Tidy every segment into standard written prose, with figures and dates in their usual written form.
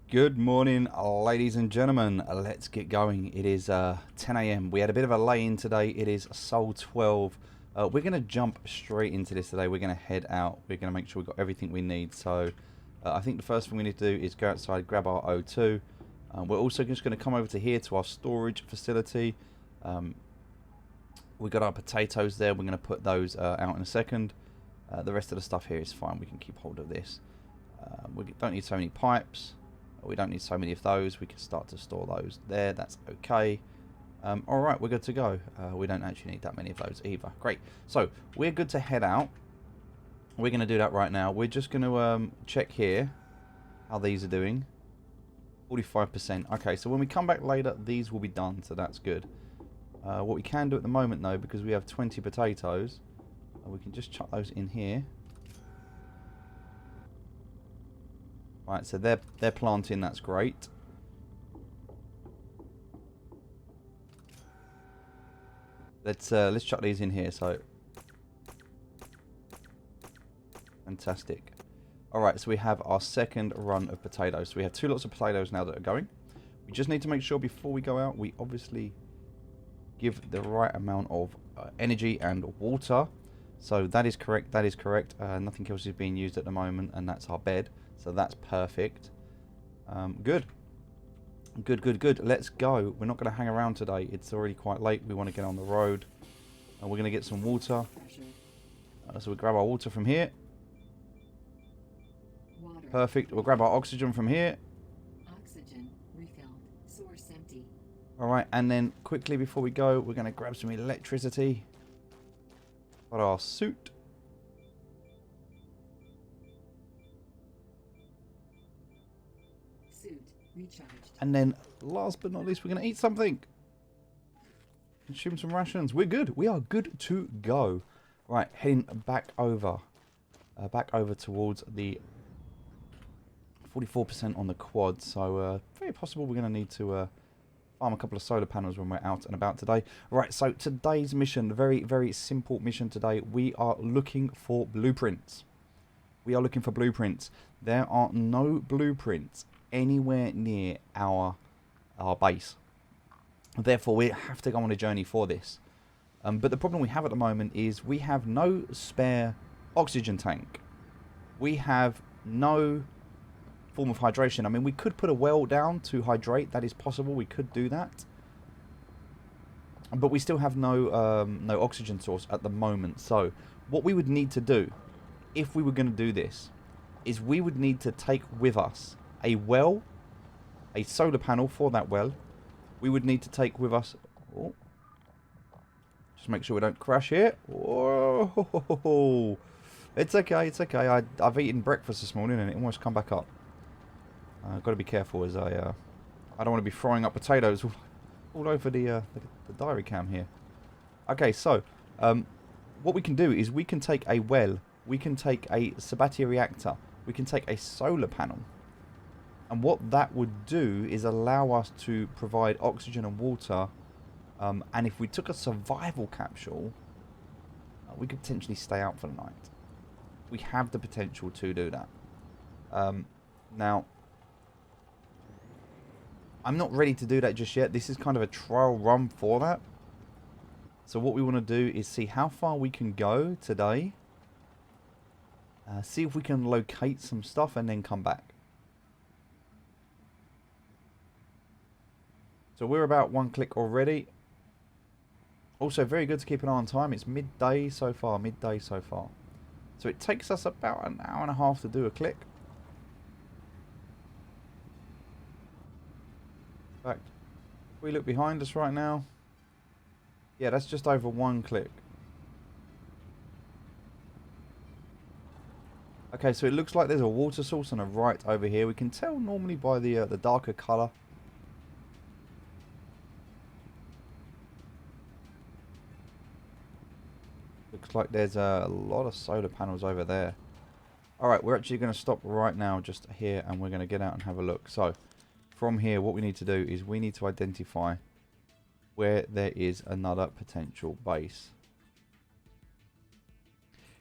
Good morning, ladies and gentlemen. Let's get going. It is 10 a.m. We had a bit of a lay-in today. It is Sol 12. We're going to jump straight into this today. We're going to head out. We're going to make sure we've got everything we need. So I think the first thing we need to do is go outside, grab our O2. We're also just going to come over to here to our storage facility. We got our potatoes there. We're going to put those out in a second. The rest of the stuff here is fine. We can keep hold of this. We don't need so many pipes. We don't need so many of those. We can start to store those there. That's okay. Alright, we're good to go. We don't actually need that many of those either. Great. So, we're good to head out. We're going to do that right now. We're just going to check here how these are doing. 45%. Okay, so when we come back later, these will be done. So, that's good. What we can do at the moment, though, because we have 20 potatoes, we can just chuck those in here. Right, so they're planting, that's great. Let's chuck these in here, so fantastic. Alright, so we have our second run of potatoes. So we have 2 lots of potatoes now that are going. We just need to make sure before we go out, we obviously give the right amount of energy and water. So that is correct, that is correct. Nothing else is being used at the moment, and that's our bed. So that's perfect. Good. Good. Let's go. We're not going to hang around today. It's already quite late. We want to get on the road. We're going to get some water. So we grab our water from here. Perfect. We'll grab our oxygen from here. Oxygen refilled. Source empty. Alright, and then quickly before we go, we're going to grab some electricity. Got our suit. Recharged. And then, last but not least, we're going to eat something. Consume some rations. We're good. We are good to go. Right, heading back over. Back over towards the 44% on the quad. So, very possible we're going to need to farm a couple of solar panels when we're out and about today. Right, so today's mission, very, very simple mission today. We are looking for blueprints. We are looking for blueprints. There are no blueprints anywhere near our base. Therefore, we have to go on a journey for this. But the problem we have at the moment is we have no spare oxygen tank. We have no form of hydration. I mean, we could put a well down to hydrate. That is possible. We could do that. But we still have no no oxygen source at the moment. So, what we would need to do, if we were going to do this, is we would need to take with us a well, a solar panel for that well. We would need to take with us... Oh, just make sure we don't crash here. Whoa. It's okay, it's okay. I've eaten breakfast this morning and it almost come back up. I've got to be careful as I don't want to be frying up potatoes all over the diary cam here. Okay, so what we can do is we can take a well, we can take a Sabatier reactor, we can take a solar panel. And what that would do is allow us to provide oxygen and water. And if we took a survival capsule, we could potentially stay out for the night. We have the potential to do that. Now, I'm not ready to do that just yet. This is kind of a trial run for that. So what we want to do is see how far we can go today. See if we can locate some stuff and then come back. So we're about 1 click already. Also, very good to keep an eye on time. It's midday so far. So it takes us about an hour and a half to do a click. In fact, if we look behind us right now, yeah, that's just over 1 click. Okay, so it looks like there's a water source on the right over here. We can tell normally by the darker colour. Looks like there's a lot of solar panels over there. Alright, we're actually going to stop right now just here and we're going to get out and have a look. So, from here, what we need to do is we need to identify where there is another potential base.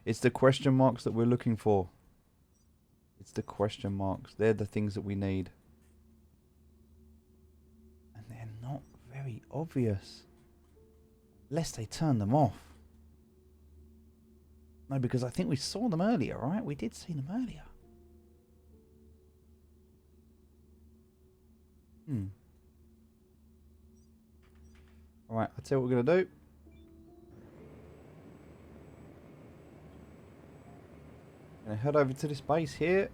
It's the question marks that we're looking for. It's the question marks. They're the things that we need. very obvious. Unless they turn them off. No, because I think we saw them earlier, right? We did see them earlier. Alright, I'll tell you what we're going to do. Going to head over to this base here.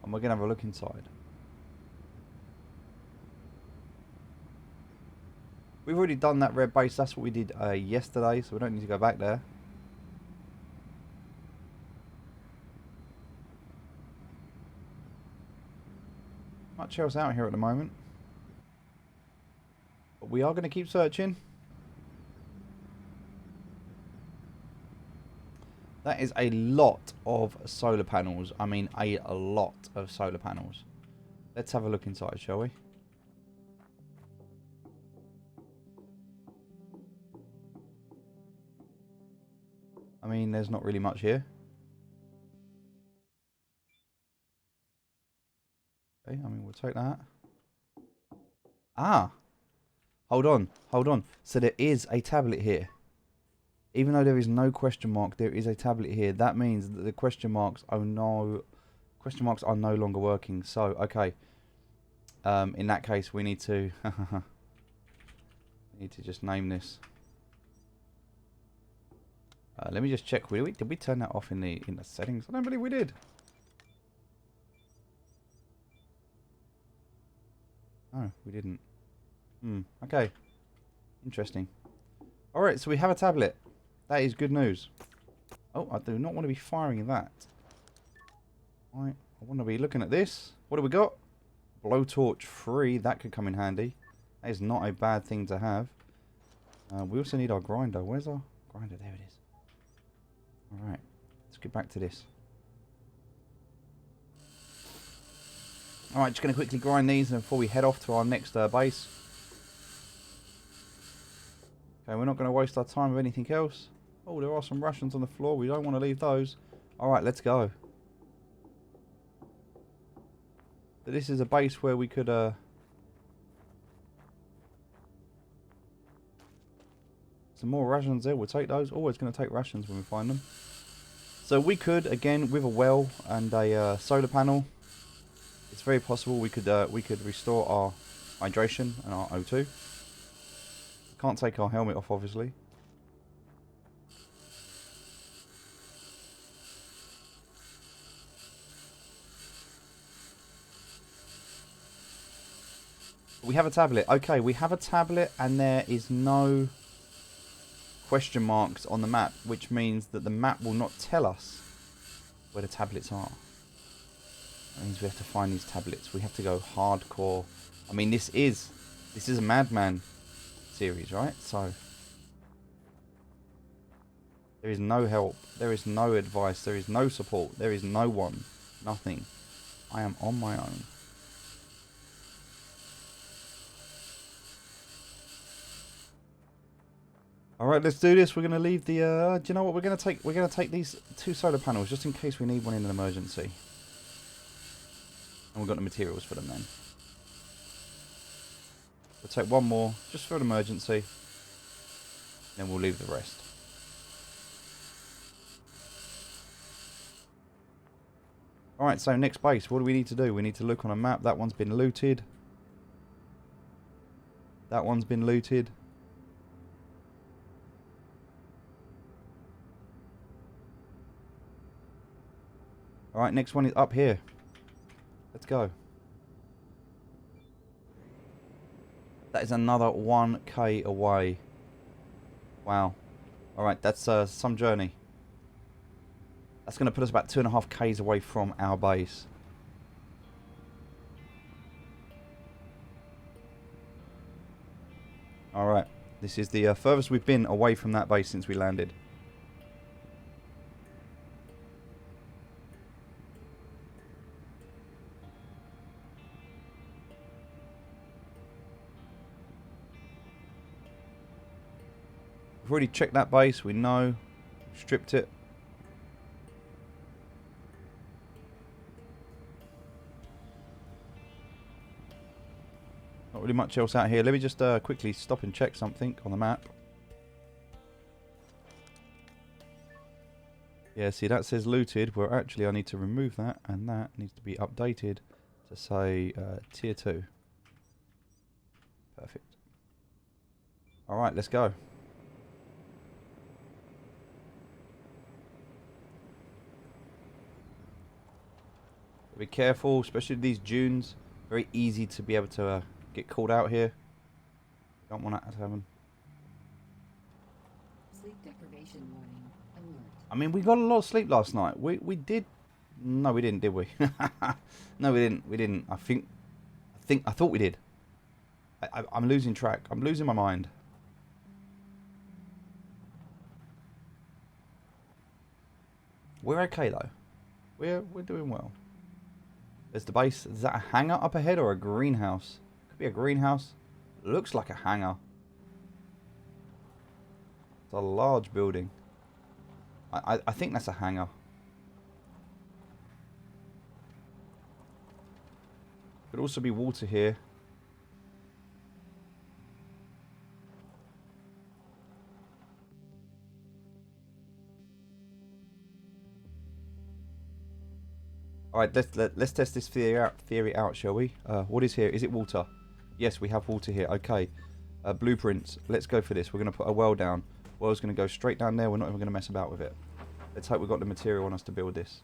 And we're going to have a look inside. We've already done that red base. That's what we did yesterday, so we don't need to go back there. Much else out here at the moment. But we are going to keep searching. That is a lot of solar panels. I mean, a lot of solar panels. Let's have a look inside, shall we? I mean, there's not really much here. Okay, I mean, we'll take that. Ah! Hold on, hold on. So there is a tablet here. Even though there is no question mark, there is a tablet here. That means that the question marks are no longer working. So, okay. In that case, we need to just name this. Let me just check. Did we turn that off in the settings? I don't believe we did. No, we didn't. Okay. Interesting. Alright, so we have a tablet. That is good news. Oh, I do not want to be firing that. Right, I want to be looking at this. What do we got? Blowtorch free. That could come in handy. That is not a bad thing to have. We also need our grinder. Where's our grinder? There it is. Alright, let's get back to this. Alright, just going to quickly grind these before we head off to our next base. Okay, we're not going to waste our time with anything else. Oh, there are some rations on the floor. We don't want to leave those. Alright, let's go. So this is a base where we could... some more rations there. We'll take those. Always going to take rations when we find them. So we could, again, with a well and a solar panel, it's very possible we could restore our hydration and our O2. Can't take our helmet off, obviously. We have a tablet. Okay, we have a tablet and there is no question marks on the map, which means that the map will not tell us where the tablets are. That means we have to find these tablets. We have to go hardcore. I mean, this is a Madman series, right? So there is no help, there is no advice, there is no support, there is no one, nothing. I am on my own. Alright, let's do this. We're going to leave the... do you know what we're going to take? We're going to take these 2 solar panels just in case we need one in an emergency. And we've got the materials for them then. We'll take one more just for an emergency. Then we'll leave the rest. Alright, so next base. What do we need to do? We need to look on a map. That one's been looted. That one's been looted. Alright, next one is up here. Let's go. That is another 1k away. Wow. Alright, that's some journey. That's going to put us about 2.5k's away from our base. Alright. This is the furthest we've been away from that base since we landed. We've already checked that base, we know. Stripped it. Not Not really much else out here. Let me just quickly stop and check something on the map. Yeah, see that says looted. Well, actually I need to remove that, and that needs to be updated to say tier 2. Perfect. Alright, let's go. Be careful, especially these dunes. Very easy to be able to get caught out here. Don't want that to happen. Sleep deprivation warning. Alert. I mean, we got a lot of sleep last night. We did. No, we didn't, did we? No, we didn't. We didn't. I thought we did. I'm losing track. I'm losing my mind. We're okay though. We're doing well. There's the base. Is that a hangar up ahead or a greenhouse? Could be a greenhouse. Looks like a hangar. It's a large building. I think that's a hangar. Could also be water here. Alright, let's test this theory out, shall we? What is here? Is it water? Yes, we have water here. Okay. Blueprints. Let's go for this. We're going to put a well down. Well's going to go straight down there. We're not even going to mess about with it. Let's hope we've got the material on us to build this.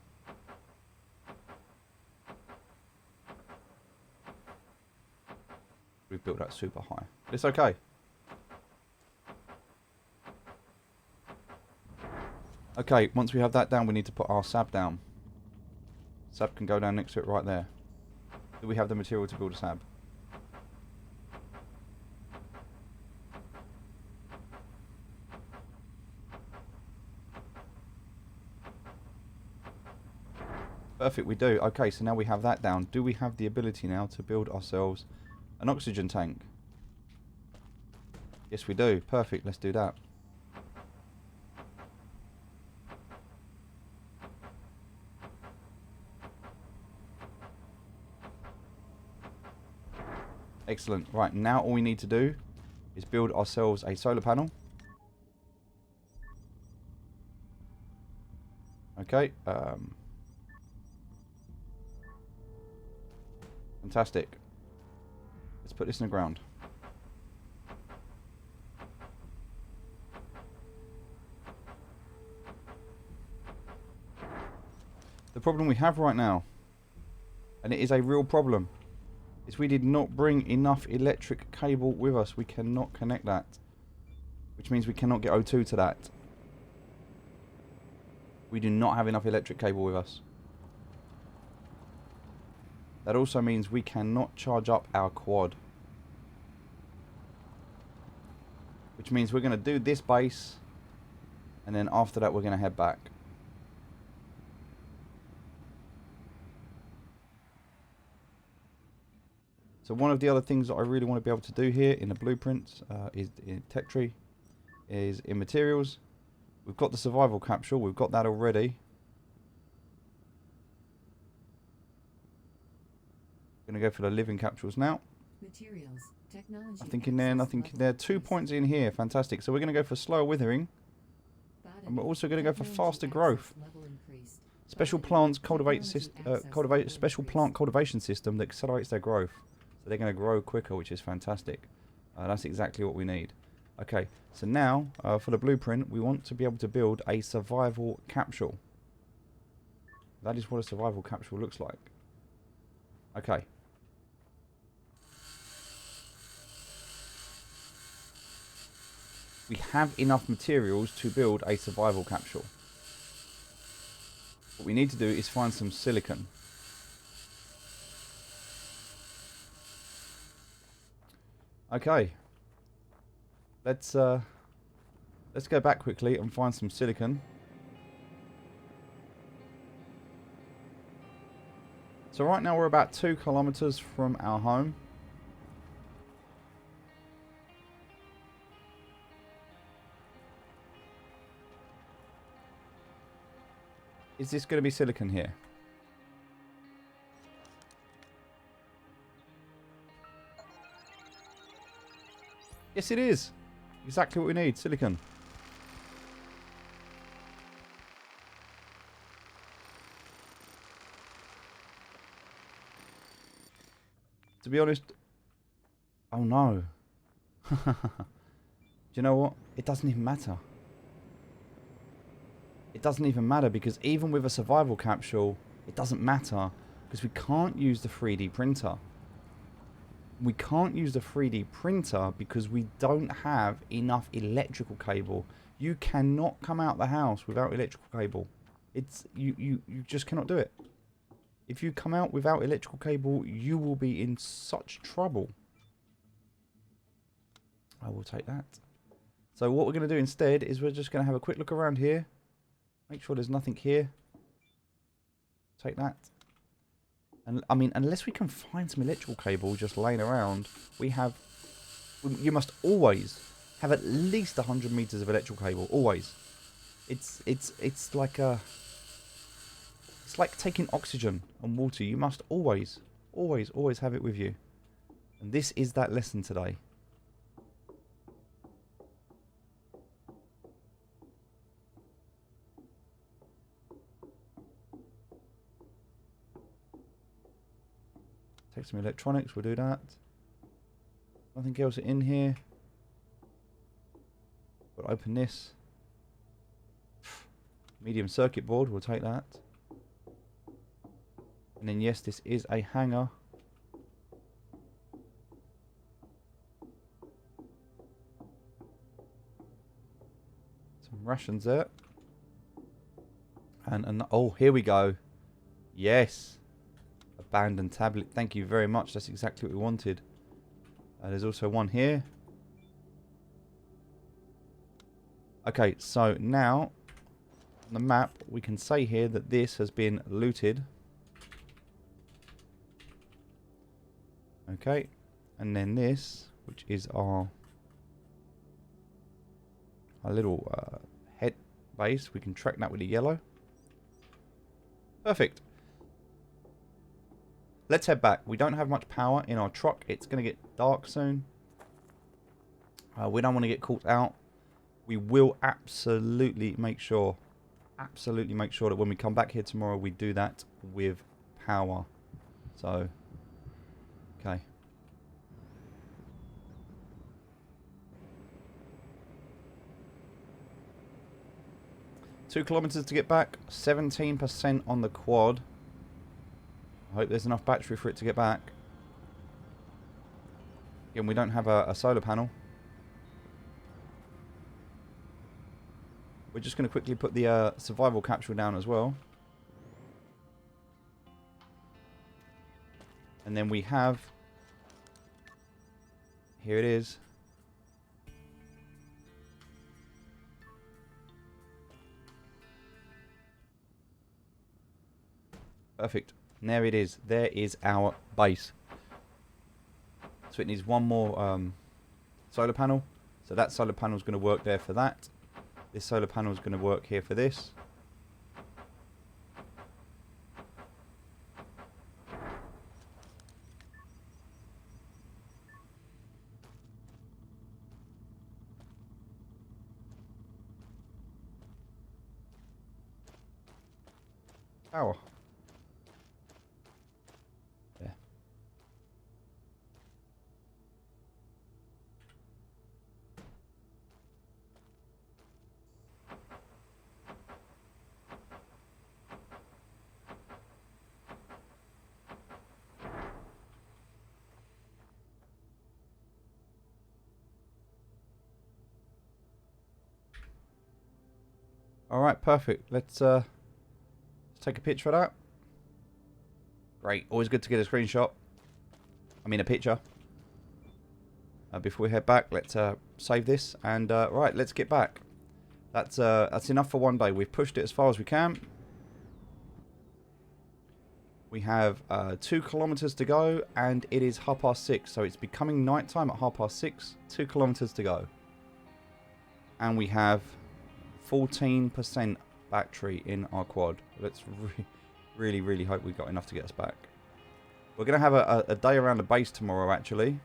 We've built that super high. But it's okay. Okay, once we have that down, we need to put our sab down. Sab can go down next to it right there. Do we have the material to build a sab? Perfect, we do. Okay, so now we have that down. Do we have the ability now to build ourselves an oxygen tank? Yes, we do. Perfect, let's do that. Excellent. Right, now all we need to do is build ourselves a solar panel. Okay. Fantastic. Let's put this in the ground. The problem we have right now, and it is a real problem, is we did not bring enough electric cable with us. We cannot connect that, which means we cannot get O2 to that. We do not have enough electric cable with us. That also means we cannot charge up our quad, which means we're going to do this base, and then after that we're going to head back. So one of the other things that I really want to be able to do here in the blueprints is in tech tree, is in materials. We've got the survival capsule, we've got that already. Going to go for the living capsules now. Materials. Technology. Nothing in there, nothing in there. 2 points in here, fantastic. So we're going to go for slower withering, and we're also going to go for faster growth. Special plants cultivate special plant cultivation system that accelerates their growth. So they're going to grow quicker, which is fantastic. That's exactly what we need. Okay, so now for the blueprint, we want to be able to build a survival capsule. That is what a survival capsule looks like. Okay. We have enough materials to build a survival capsule. What we need to do is find some silicon. Okay. Let's go back quickly and find some silicon. So right now we're about 2 kilometers from our home. Is this going to be silicon here? Yes, it is. Exactly what we need. Silicon. To be honest... Oh, no. Do you know what? It doesn't even matter. It doesn't even matter because even with a survival capsule, it doesn't matter because we can't use the 3D printer. We can't use the 3D printer because we don't have enough electrical cable. You cannot come out the house without electrical cable. It's you just cannot do it. If you come out without electrical cable, you will be in such trouble. I will take that. So what we're going to do instead is we're just going to have a quick look around here. Make sure there's nothing here. Take that. And I mean, unless we can find some electrical cable just laying around, we have... You must always have at least 100 meters of electrical cable. Always. It's like a... It's like taking oxygen and water. You must always have it with you. And this is that lesson today. Take some electronics, we'll do that. Nothing else in here. We'll open this. Medium circuit board, we'll take that. And then yes, this is a hanger. Some rations there. And oh, here we go. Yes. Abandoned tablet. Thank you very much. That's exactly what we wanted. There's also one here. Okay, so now on the map we can say here that this has been looted. Okay, and then this, which is our little head base, we can track that with the yellow. Perfect. Let's head back. We don't have much power in our truck. It's going to get dark soon. We don't want to get caught out. We will absolutely make sure that when we come back here tomorrow, we do that with power. So, okay. Two kilometers to get back. 17% on the quad. I hope there's enough battery for it to get back. Again, we don't have a solar panel. We're just going to quickly put the survival capsule down as well. And then we have... Here it is. Perfect. And there it is. There is our base. So it needs one more solar panel. So that solar panel is going to work there for that. This solar panel is going to work here for this. Power. Yeah. All right, perfect. Let's take a picture of that. Great. Always good to get a screenshot. I mean, a picture. Before we head back, let's save this. And, right, let's get back. That's enough for one day. We've pushed it as far as we can. We have 2 kilometers to go, and it is 6:30. So it's becoming nighttime at 6:30. 2 kilometers to go. And we have 14% battery in our quad. Let's really hope we got enough to get us back. We're going to have a day around the base tomorrow, actually.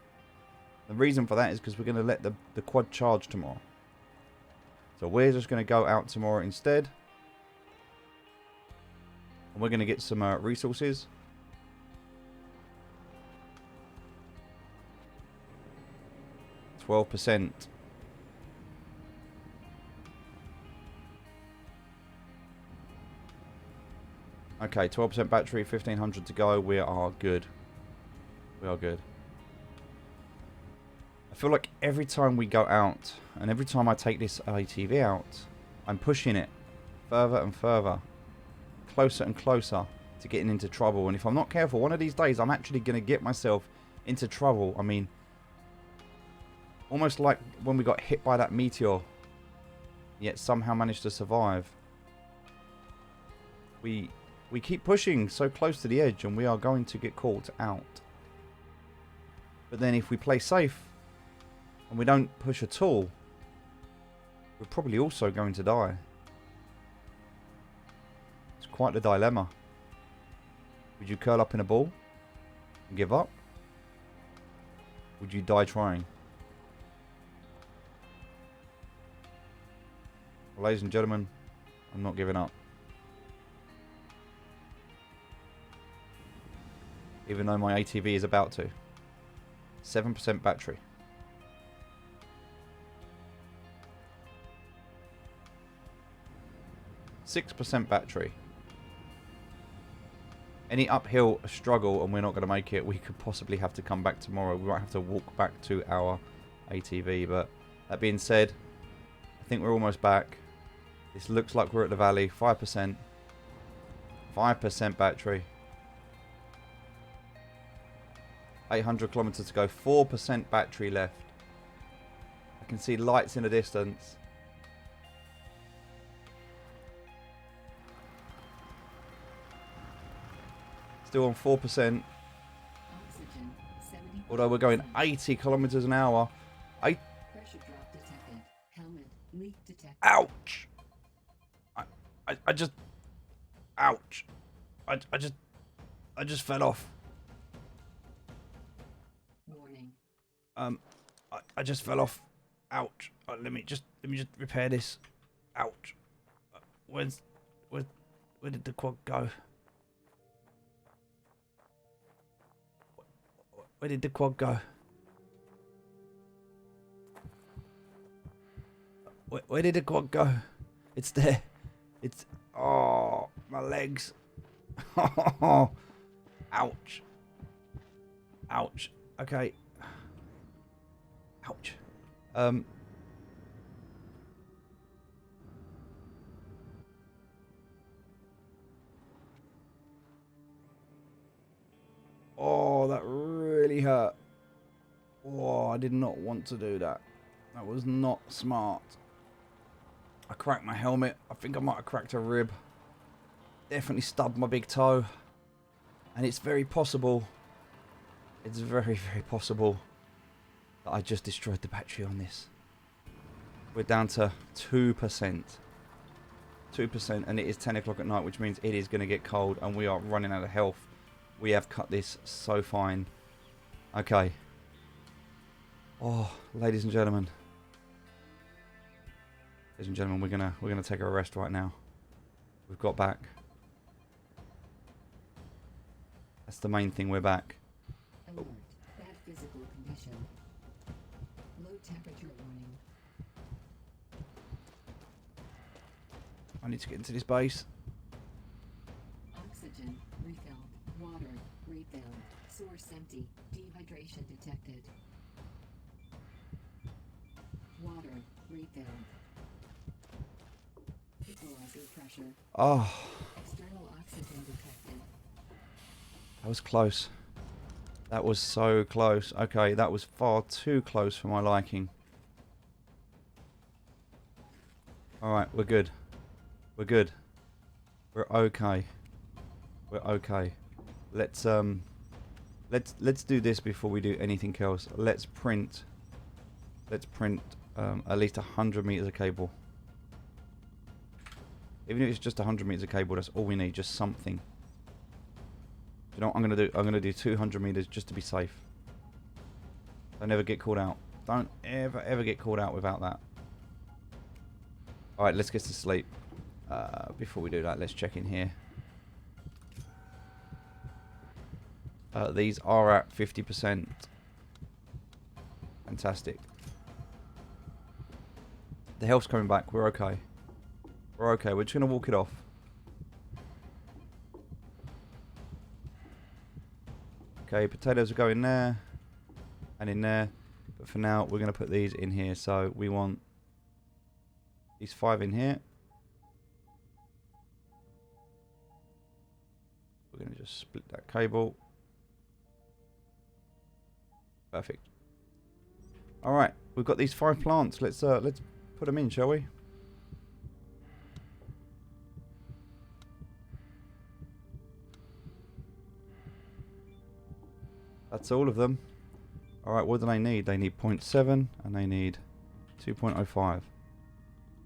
The reason for that is because we're going to let the quad charge tomorrow. So we're just going to go out tomorrow instead. And we're going to get some resources. %. Okay, 12% battery, 1500 to go. We are good. We are good. I feel like every time we go out, and every time I take this ATV out, I'm pushing it further and further, closer and closer to getting into trouble. And if I'm not careful, one of these days I'm actually going to get myself into trouble. I mean, almost like when we got hit by that meteor, yet somehow managed to survive. We keep pushing so close to the edge and we are going to get caught out. But then if we play safe and we don't push at all, we're probably also going to die. It's quite the dilemma. Would you curl up in a ball and give up? Would you die trying? Well, ladies and gentlemen, I'm not giving up. Even though my ATV is about to. 7% battery. %6 battery. Any uphill struggle and we're not going to make it, we could possibly have to come back tomorrow. We might have to walk back to our ATV. But that being said, I think we're almost back. This looks like we're at the valley. 5%. 5% battery. 800 kilometers to go. 4% battery left. I can see lights in the distance. Still on 4%. Oxygen, 70%. Although we're going 80 kilometers an hour. Pressure drop detected. Helmet leak detected. Ouch! I just... Ouch! I just fell off. Warning. I just fell off. Ouch! Let me just repair this. Ouch! Where did the quad go? Where did the quad go? Where did the quad go? It's there. It's... Oh, my legs. Ouch. Ouch. Okay. Ouch. Oh, that really hurt. Oh, I did not want to do that. That was not smart. I cracked my helmet. I think I might have cracked a rib. Definitely stubbed my big toe. And it's very possible. It's very, very possible that I just destroyed the battery on this. We're down to 2%. 2%, and it is 10 o'clock at night, which means it is going to get cold and we are running out of health. We have cut this so fine. Okay. Oh, ladies and gentlemen. Ladies and gentlemen, we're gonna take a rest right now. We've got back. That's the main thing, we're back. Alert. Bad physical condition. Low temperature warning. I need to get into this base. Oxygen refilled. Water refilled. Source empty. Dehydration detected. Water refilled. Equalizer pressure. Oh, External oxygen detected. that was close. That was so close. Okay, that was far too close for my liking. Alright, we're good. We're good. We're okay. We're okay. Let's do this before we do anything else. Let's print at least 100 meters of cable. Even if it's just 100 meters of cable, that's all we need, just something. Do you know what I'm gonna do? I'm gonna do 200 meters just to be safe. Don't ever get called out. Don't ever get called out without that. Alright, let's get to sleep. Before we do that, let's check in here. These are at 50%. Fantastic. The health's coming back. We're okay. We're okay. We're just going to walk it off. Okay, potatoes are going there. And in there. But for now, we're going to put these in here. So we want these 5 in here. We're going to just split that cable. Perfect. All right, we've got these 5 plants. Let's put them in, shall we? That's all of them. All right, what do they need? They need 0.7 and they need 2.05. We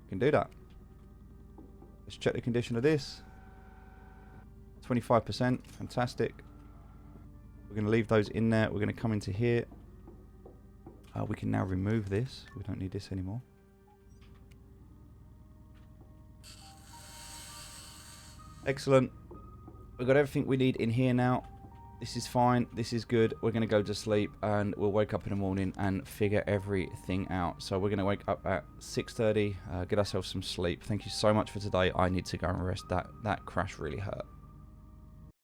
can do that. Let's check the condition of this. 25%. Fantastic. We're going to leave those in there. We're going to come into here. We can now remove this. We don't need this anymore. Excellent. We've got everything we need in here now. This is fine. This is good. We're going to go to sleep and we'll wake up in the morning and figure everything out. So we're going to wake up at 6:30, get ourselves some sleep. Thank you so much for today. I need to go and rest. That crash really hurt.